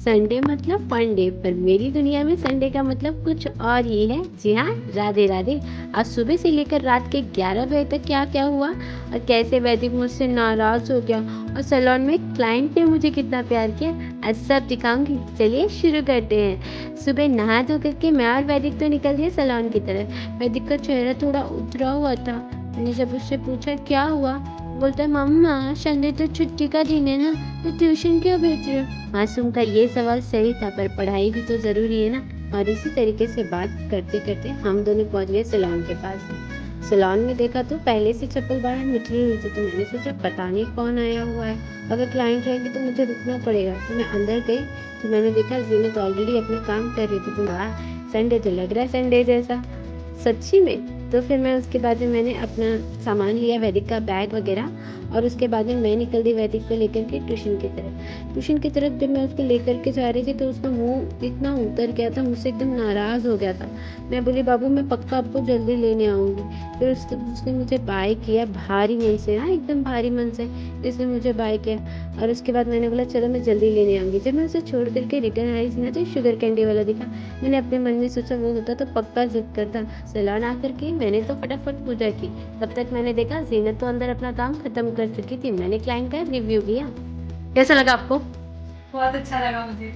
Sunday मतलब fun day, पर मेरी दुनिया में संडे का मतलब कुछ और ही है। जी हाँ, राधे राधे। आज सुबह से लेकर रात के 11 बजे तक क्या क्या हुआ और कैसे वैदिक मुझसे नाराज हो गया और सैलून में क्लाइंट ने मुझे कितना प्यार किया, आज सब दिखाऊंगी। चलिए शुरू करते हैं। सुबह नहा धो करके मैं और वैदिक तो निकल गए सैलून की तरफ। वैदिक का चेहरा थोड़ा उतरा हुआ था। मैंने जब उससे पूछा क्या हुआ, बोलता है मम्मा संडे तो छुट्टी का दिन है ना, तो ट्यूशन क्यों भेज रहे हो। मासूम का ये सवाल सही था, पर पढ़ाई भी तो जरूरी है ना। और इसी तरीके से बात करते करते हम दोनों पहुंच गए सैलून के पास। सैलून में देखा तो पहले से चप्पल बाहर निकली हुई थी, तो मैंने सोचा पता नहीं कौन आया हुआ है, अगर क्लाइंट रहेंगे तो मुझे रुकना पड़ेगा। तो मैं अंदर गई तो मैंने देखा जीनत ऑलरेडी अपना काम कर रही थी। तो वाह, संडे तो लग रहा है संडे जैसा, सच्ची में। तो फिर मैं उसके बाद में मैंने अपना सामान लिया, वैदिक का बैग वगैरह, और उसके बाद में मैं निकल दी वैदिक को लेकर के ट्यूशन की तरफ। ट्यूशन की तरफ जब मैं उसको लेकर के जा रही थी तो उसका मुंह इतना उतर गया था, मुझसे एकदम नाराज़ हो गया था। मैं बोली बाबू मैं पक्का आपको जल्दी लेने आऊँगी। फिर उसने मुझे बाय किया भारी मन से, हाँ एकदम भारी मन से इसने मुझे बाय किया। और उसके बाद मैंने बोला चलो मैं जल्दी लेने आऊँगी। जब मैं उसे छोड़ करके रिटर्न आई थी ना, तो शुगर कैंडी वाला दिखा। मैंने अपने मन में सोचा वो होता तो पक्का जिद करता। सैलून आकर के मैंने तो फटाफट पूजा की। तब तक मैंने देखा जीनत तो अंदर अपना काम खत्म कर चुकी थी। मैंने क्लाइंट का रिव्यू किया। कैसा लगा आपको? बहुत अच्छा लगा मुझे।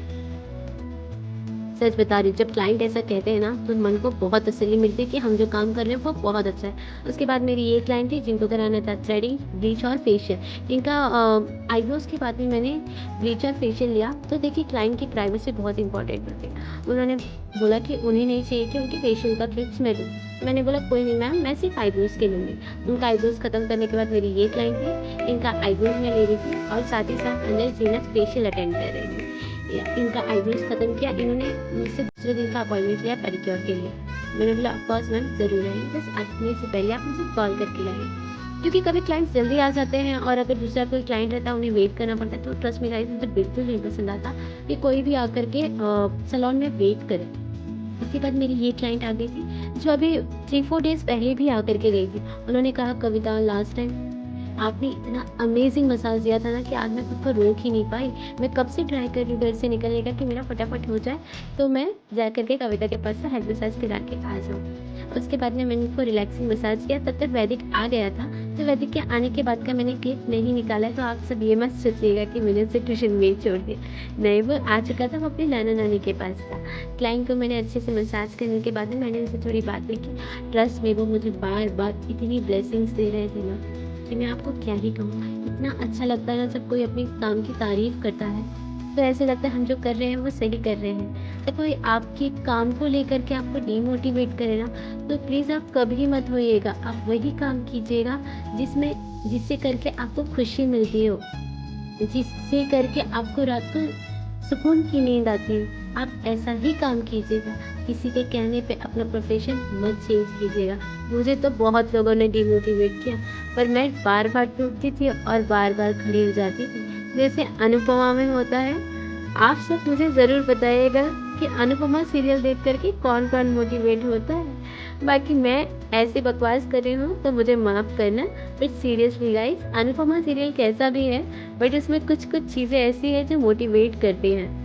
सच बता रही हूँ, जब क्लाइंट ऐसा कहते हैं ना तो मन को बहुत तसल्ली मिलती है कि हम जो काम कर रहे हैं वो बहुत अच्छा है। उसके बाद मेरी ये क्लाइंट थी जिनको कराना था थ्रेडिंग, ब्लीच और फेशियल। इनका आईब्रोज के बाद में मैंने ब्लीच और फेशियल लिया। तो देखिए क्लाइंट की प्राइवेसी बहुत इंपॉर्टेंट होती है। उन्होंने बोला कि उन्हें नहीं चाहिए कि उनकी फेशियल का क्लिप्स मैं लूँ। मैंने बोला कोई नहीं मैम, मैं सिर्फ आईब्रोज के लूँगी। उनका आईब्रोज खत्म करने के बाद मेरी ये क्लाइंट थी, इनका आईब्रोज मैं ले रही थी और साथ ही साथ अंदर जीनत फेशियल अटेंड कर रही थी। इनका आईब्रोज खत्म किया, इन्होंने मुझसे दूसरे दिन का अपॉइंटमेंट लिया पेडिक्योर के लिए। मैंने बोला ऑफकोर्स मैम ज़रूर आइए, बस आने से पहले आप मुझे कॉल करके लाइए, क्योंकि कभी क्लाइंट्स जल्दी आ जाते हैं और अगर दूसरा कोई क्लाइंट रहता है उन्हें वेट करना पड़ता है। तो ट्रस्ट में गाइस मुझे बिल्कुल नहीं पसंद आता कि कोई भी आकर के सैलून में वेट करे। उसके बाद मेरी ये क्लाइंट आ गई थी जो अभी 3-4 डेज़ पहले भी आकर के गई थी। उन्होंने कहा कविता लास्ट टाइम आपने इतना अमेजिंग मसाज दिया था ना कि आज मैं खुद को रोक ही नहीं पाई। मैं कब से ट्राई कर रही हूँ घर से निकलने का कि मेरा फटाफट हो जाए, तो मैं जा करके कविता के पास से हेड मसाज करा के आ जाऊँ। उसके बाद में मैंने उनको रिलैक्सिंग मसाज किया। तब तक वैदिक आ गया था। तो वैदिक के आने के बाद का मैंने क्लिप नहीं निकाला है, तो आप सब ये मत सोचिएगा कि मैंने उसे ट्यूशन में ही छोड़ दिया। नहीं, वो आ चुका था, वो अपने नाना नानी के पास था। क्लाइंट को मैंने अच्छे से मसाज करने के बाद में मैंने उनसे थोड़ी बातें की। ट्रस्ट में वो मुझे बार बार इतनी ब्लेसिंग्स दे रहे थे ना कि मैं आपको क्या ही कहूँ। इतना अच्छा लगता है ना जब कोई अपने काम की तारीफ़ करता है, तो ऐसे लगता है हम जो कर रहे हैं वो सही कर रहे हैं। तो कोई आपके काम को लेकर के आपको डिमोटिवेट करे ना, तो प्लीज़ आप कभी मत होइएगा। आप वही काम कीजिएगा जिससे करके आपको खुशी मिलती हो, जिससे करके आपको रात को सुकून की नींद आती है। आप ऐसा ही काम कीजिएगा। किसी के कहने पे अपना प्रोफ़ेशन मत चेंज कीजिएगा। मुझे तो बहुत लोगों ने डिमोटिवेट किया, पर मैं बार-बार टूटती थी और बार-बार खड़ी हो जाती थी। जैसे अनुपमा में होता है। आप सब मुझे ज़रूर बताइएगा कि अनुपमा सीरियल देख कर के कौन-कौन मोटिवेट होता है। बाकी मैं ऐसे बकवास कर रही हूँ तो मुझे माफ़ करना, but seriously guys Anupama serial कैसा भी है, बट उसमें कुछ-कुछ चीज़ें ऐसी हैं जो मोटिवेट करती हैं।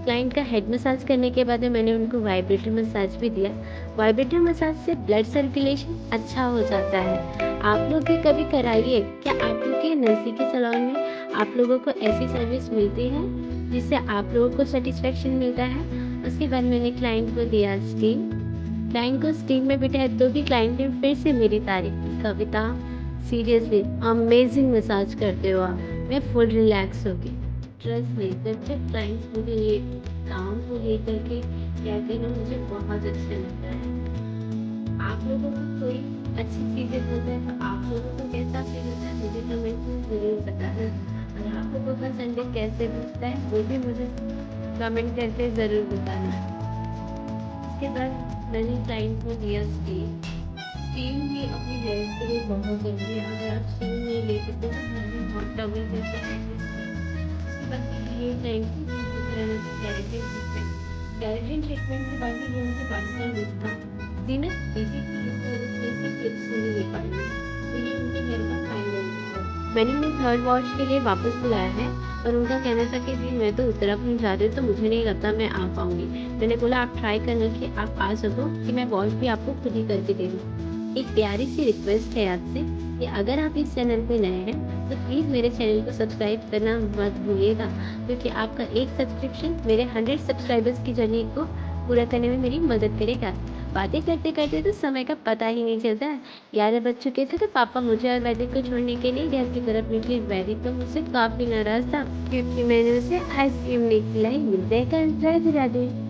क्लाइंट का हेड मसाज करने के बाद में मैंने उनको वाइब्रेटर मसाज भी दिया। वाइब्रेटर मसाज से ब्लड सर्कुलेशन अच्छा हो जाता है। आप लोग भी कभी कराइए। क्या आप लोग के नज़दीकी सैलून में आप लोगों को ऐसी सर्विस मिलती है जिससे आप लोगों को सेटिस्फेक्शन मिलता है? उसके बाद मैंने क्लाइंट को दिया स्टीम। क्लाइंट को स्टीम में बिठाया तो भी क्लाइंट ने फिर से मेरी तारीफ की। कविता सीरियसली अमेजिंग मसाज करते हो आप, मैं फुल रिलैक्स हो गई। ट्रस्ट मी, जब क्लाइंट्स मुझे ये काम को लेकर के कहते हैं ना, मुझे बहुत अच्छा लगता है। आप लोगों को कोई अच्छी चीज़ें बोलते हैं तो आप लोगों को कैसा फील होता है मुझे कमेंट में ज़रूर बताना। और आप लोगों का संडे कैसे बीतता है वो भी मुझे कमेंट करके ज़रूर बताना। उसके बाद मैंने क्लाइंट को दिया स्टीम। स्टीम भी अपनी हेल्थ के लिए बहुत ज़रूरी है। अगर आप स्टीम नहीं लेते तो ना घर में हॉट टवल जैसा एडजस्ट करें। उसके बाद फिर ये क्लाइंट की जिनको कराना था केराटिन ट्रीटमेंट। केराटिन ट्रीटमेंट के बाद में जो मुझे बाल का लुक था, जीनत बेसिकली इस वजह से क्लिप्स नहीं ले पाएंगे, तो ये उनके हेयर का फाइनल लुक था। मैंने उन्हें थर्ड वॉच के लिए वापस बुलाया है, पर उनका कहना था कि जी मैं तो उत्तराखंड जा रही हूँ, तो मुझे नहीं लगता मैं आ पाऊँगी। मैंने बोला आप ट्राई करना कि आप आ सको, कि मैं वॉच भी आपको खुद ही करके दे दूँ। एक प्यारी सी रिक्वेस्ट है आपसे कि अगर आप इस चैनल पे नए हैं, तो प्लीज़ मेरे चैनल को सब्सक्राइब करना मत भूलिएगा, क्योंकि आपका एक सब्सक्रिप्शन मेरे 100 सब्सक्राइबर्स की जर्नी को पूरा करने में मेरी मदद करेगा। बातें करते-करते तो समय का पता ही नहीं चलता। 11 बज चुके थे तो पापा मुझे और वैदिक को छोड़ने के लिए घर की तरफ निकले। वैदिक तो मुझसे काफ़ी नाराज़ था, क्योंकि मैंने उसे आइसक्रीम नहीं खिलाई। मिलते हैं कल, राधे-राधे।